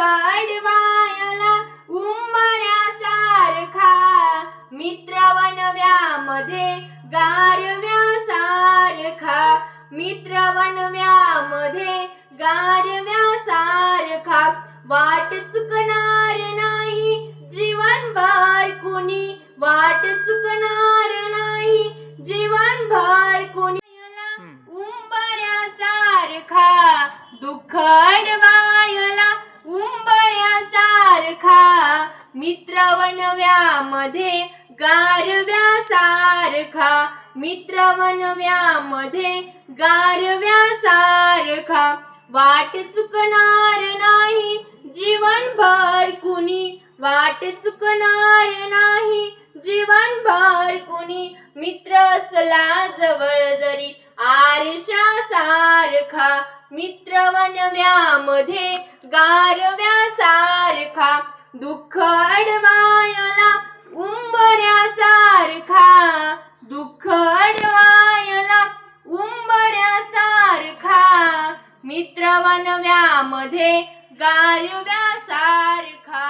अडवायला उंबऱ्यासारखा, मित्र वणव्यामध्ये गारव्यासारखा, मित्र वणव्यामध्ये गारव्यासारखा, वाट चुकणार नाही जीवनभर कुणी, वाट चुकणार नाही जीवनभर कुणी, उंबऱ्यासारखा दुःख अडवायला उंबऱ्यासारखा, मित्र वणव्यामध्ये गारव्यासारखा, मित्र वणव्यामध्ये गारव्यासारखा, वाट चुकणार नाही जीवनभर कुणी, वाट चुकणार नाही जीवनभर कुणी, मित्र असला जवळ जरी आरशासारखा, मित्र वणव्यामध्ये गारव्यासारखा, दुःख अडवायला उंबऱ्यासारखा, दुःख अडवायला उंबऱ्यासारखा, मित्र वणव्यामध्ये गारव्यासारखा.